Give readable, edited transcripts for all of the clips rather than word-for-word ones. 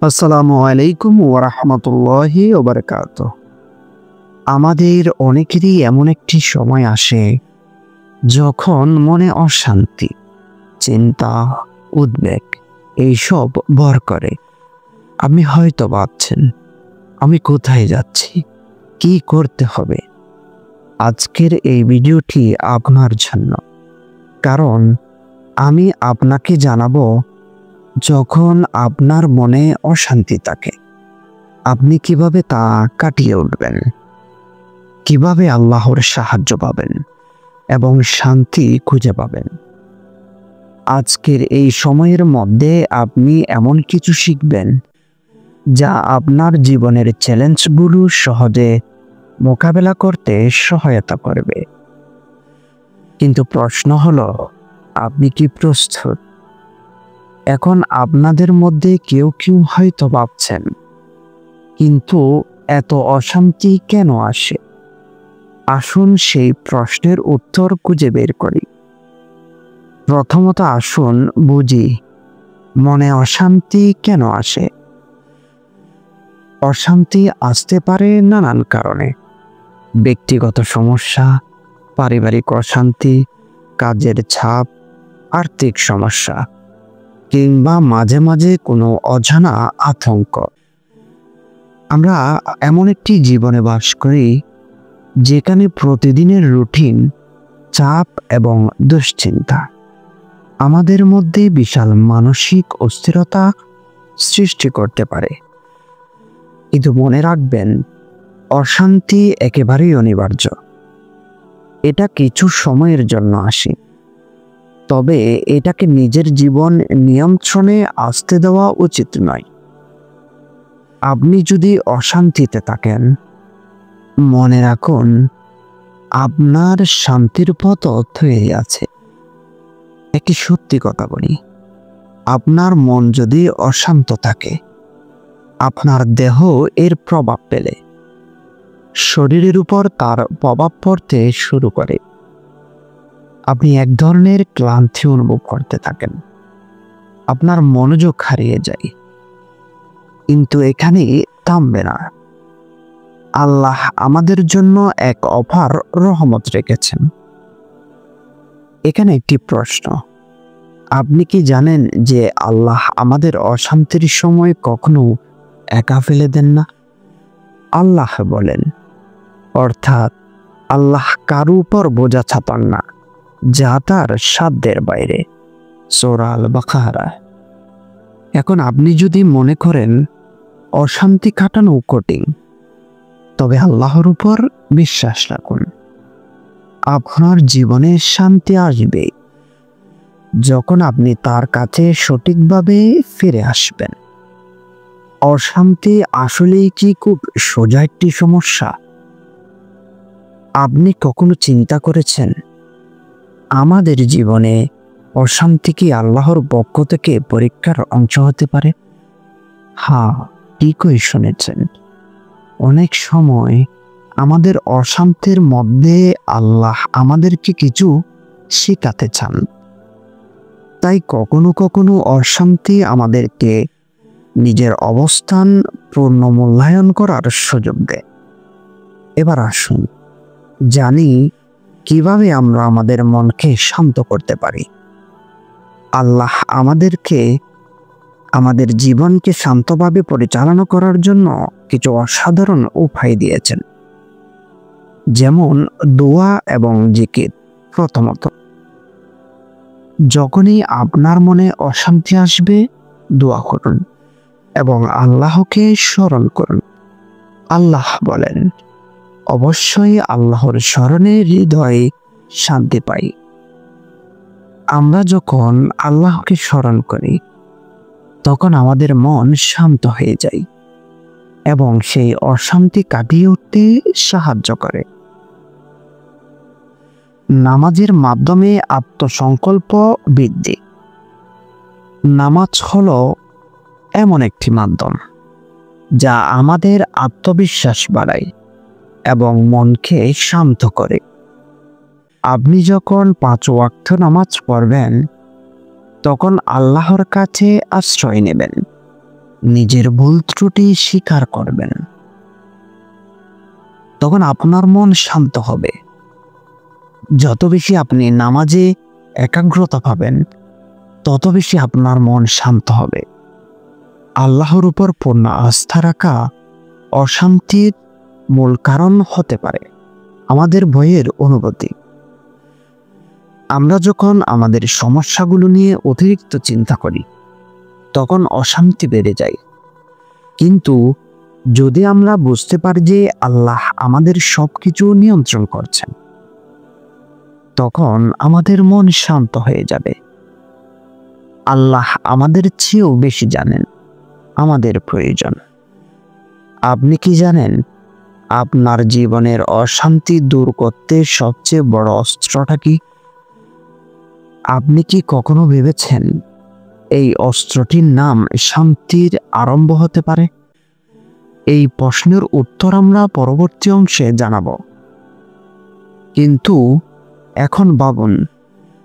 আসসালামু আলাইকুম ওয়া রাহমাতুল্লাহি ওয়া বারাকাতুহু। আমাদের অনেকেরই এমন একটি সময় আসে যখন মনে অশান্তি, চিন্তা, উদ্বেগ এইসব ভর করে। আপনি হয়তো ভাবছেন, আমি কোথায় যাচ্ছি, কি করতে হবে? আজকের এই ভিডিওটি আপনার জন্য, কারণ আমি আপনাকে জানাবো যখন আপনার মনে অশান্তি থাকে আপনি কিভাবে তা কাটিয়ে উঠবেন, কিভাবে আল্লাহর সাহায্য পাবেন এবং শান্তি খুঁজে পাবেন। আজকের এই সময়ের মধ্যে আপনি এমন কিছু শিখবেন যা আপনার জীবনের চ্যালেঞ্জগুলো সহজে মোকাবেলা করতে সহায়তা করবে। কিন্তু প্রশ্ন হলো, আপনি কি প্রস্তুত? এখন আপনাদের মধ্যে কেউ কেউ হয়তো ভাবছেন, কিন্তু এত অশান্তি কেন আসে? আসুন সেই প্রশ্নের উত্তর খুঁজে বের করি। প্রথমত আসুন বুঝি, মনে অশান্তি কেন আসে। অশান্তি আসতে পারে নানান কারণে। ব্যক্তিগত সমস্যা, পারিবারিক অশান্তি, কাজের চাপ, আর্থিক সমস্যা, কিংবা মাঝে মাঝে কোনো অজানা আতঙ্ক। আমরা এমন একটি জীবনে বাস করি যেখানে প্রতিদিনের রুটিন, চাপ এবং দুশ্চিন্তা আমাদের মধ্যে বিশাল মানসিক অস্থিরতা সৃষ্টি করতে পারে। কিন্তু মনে রাখবেন, অশান্তি একেবারেই অনিবার্য। এটা কিছু সময়ের জন্য আসে, তবে এটাকে নিজের জীবন নিয়ন্ত্রণে আসতে দেওয়া উচিত নয়। আপনি যদি অশান্তিতে থাকেন, মনে রাখুন আপনার শান্তির পথ হয়ে আছে। একটি সত্যি কথা বলি, আপনার মন যদি অশান্ত থাকে, আপনার দেহ এর প্রভাব পেলে শরীরের উপর তার প্রভাব পড়তে শুরু করে। আপনি এক ধরনের ক্লান্তি অনুভব করতে থাকেন, আপনার মনোযোগ হারিয়ে যায়। কিন্তু এখানে থামবে না। আল্লাহ আমাদের জন্য এক অপার রহমত রেখেছেন। এখানে একটি প্রশ্ন, আপনি কি জানেন যে আল্লাহ আমাদের অশান্তির সময় কখনো একা ফেলে দেন না? আল্লাহ বলেন, অর্থাৎ আল্লাহ কারো উপর বোঝা চাপান না যা তার সাধ্যের বাইরে। সূরা আল বাকারা। এখন আপনি যদি মনে করেন অশান্তি কাটানো কঠিন, তবে আল্লাহর উপর বিশ্বাস রাখুন, আপনার জীবনে শান্তি আসবে যখন আপনি তার কাছে সঠিকভাবে ফিরে আসবেন। অশান্তি আসলেই কি খুব সোজা একটি সমস্যা? আপনি কখনো চিন্তা করেছেন, আমাদের জীবনে অশান্তি কি আল্লাহর পক্ষ থেকে পরীক্ষার অংশ হতে পারে? হ্যাঁ, ঠিকই শুনেছেন। অনেক সময় আমাদের অশান্তির মধ্যে আল্লাহ আমাদেরকে কিছু শেখাতে চান। তাই কখনো কখনো অশান্তি আমাদেরকে নিজের অবস্থান পূর্ণ মূল্যায়ন করার সুযোগ দেয়। এবার আসুন জানি কিভাবে আমরা আমাদের মনকে শান্ত করতে পারি। আল্লাহ আমাদেরকে আমাদের জীবনকে শান্তভাবে পরিচালনা করার জন্য কিছু অসাধারণ উপায় দিয়েছেন, যেমন দোয়া এবং জিকির। প্রথমত, যখনই আপনার মনে অশান্তি আসবে, দোয়া করুন এবং আল্লাহকে স্মরণ করুন। আল্লাহ বলেন, অবশ্যই আল্লাহর স্মরণে হৃদয়ে শান্তি পাই। আমরা যখন আল্লাহকে স্মরণ করি, তখন আমাদের মন শান্ত হয়ে যায় এবং সেই অশান্তি কাটিয়ে উঠতে সাহায্য করে। নামাজের মাধ্যমে আত্মসংকল্প বৃদ্ধি। নামাজ হলো এমন একটি মাধ্যম যা আমাদের আত্মবিশ্বাস বাড়ায় এবং মনকে শান্ত করে। আপনি যখন 5 ওয়াক্ত নামাজ পড়বেন তখন আল্লাহর কাছে আশ্রয় নেবেন, নিজের ভুল ত্রুটি স্বীকার করবেন। তখন আপনার মন শান্ত হবে। যত বেশি আপনি নামাজে একাগ্রতা পাবেন তত বেশি আপনার মন শান্ত হবে। আল্লাহর উপর পূর্ণ আস্থা রাখা অশান্তির মূল কারণ হতে পারে আমাদের ভয়ের অনুভূতি। আমরা যখন আমাদের সমস্যাগুলো নিয়ে অতিরিক্ত চিন্তা করি তখন অশান্তি বেড়ে যায়। কিন্তু যদি আমরা বুঝতে পারি যে আল্লাহ আমাদের সবকিছু নিয়ন্ত্রণ করছেন, তখন আমাদের মন শান্ত হয়ে যাবে। আল্লাহ আমাদের চেয়েও বেশি জানেন আমাদের প্রয়োজন। আপনি কি জানেন আপনার জীবনের অশান্তি দূর করতে সবচেয়ে বড় অস্ত্রটা কি? আপনি কি কখনো ভেবেছেন এই অস্ত্রটির নাম শান্তির আরম্ভ হতে পারে? এই প্রশ্নের উত্তর আমরা পরবর্তী অংশে জানাব। কিন্তু এখন ভাবুন,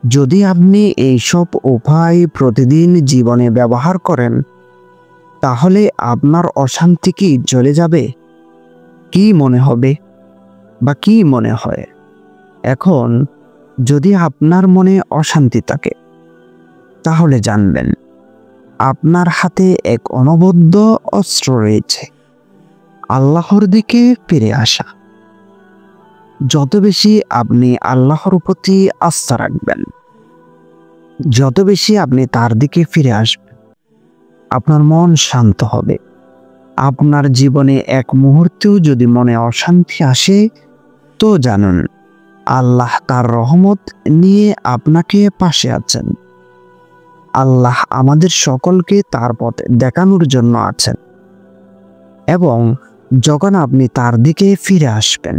যদি আপনি এইসব উপায় প্রতিদিন জীবনে ব্যবহার করেন তাহলে আপনার অশান্তি কি চলে যাবে? কি মনে হবে বা কি মনে হয়? এখন যদি আপনার মনে অশান্তি থাকে তাহলে জানবেন আপনার হাতে এক অনবদ্য অস্ত্র রয়েছে, আল্লাহর দিকে ফিরে আসা। যত বেশি আপনি আল্লাহর প্রতি আস্থা রাখবেন, যত বেশি আপনি তার দিকে ফিরে আসবেন, আপনার মন শান্ত হবে। আপনার জীবনে এক মুহূর্তেও যদি মনে অশান্তি আসে তো জানুন আল্লাহ তার রহমত নিয়ে আপনাকে পাশে আছেন। আল্লাহ আমাদের সকলকে তার পথ দেখানোর জন্য আছেন এবং যখন আপনি তার দিকে ফিরে আসবেন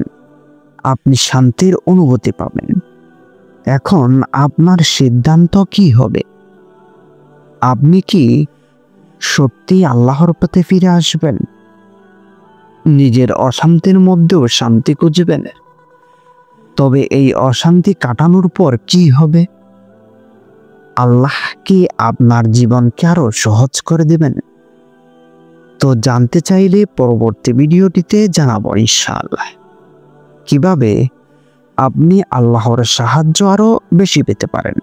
আপনি শান্তির অনুভূতি পাবেন। এখন আপনার সিদ্ধান্ত কি হবে? আপনি কি সত্যি আল্লাহর পথে ফিরে আসবেন? নিজের অশান্তির মধ্যেও শান্তি খুঁজবেন? তবে এই অশান্তি কাটানোর পর কি হবে? আল্লাহ কি আপনার জীবনকে আরো সহজ করে দিবেন? তো জানতে চাইলে পরবর্তী ভিডিওটিতে জানাবো ইনশাআল্লাহ কিভাবে আপনি আল্লাহর সাহায্য আরো বেশি পেতে পারেন।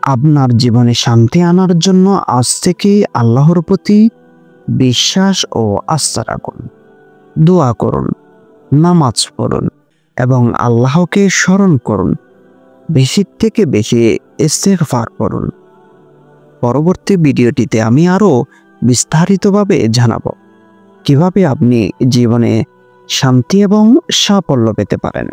আপনার জীবনে শান্তি আনার জন্য আজ থেকেই আল্লাহর প্রতি বিশ্বাস ও আস্থা রাখুন, দোয়া করুন, নামাজ পড়ুন এবং আল্লাহকে স্মরণ করুন। বেশি থেকে বেশি ইস্তেগফার করুন। পরবর্তী ভিডিওটিতে আমি আরো বিস্তারিতভাবে জানাবো কিভাবে আপনি জীবনে শান্তি এবং সাফল্য পেতে পারেন।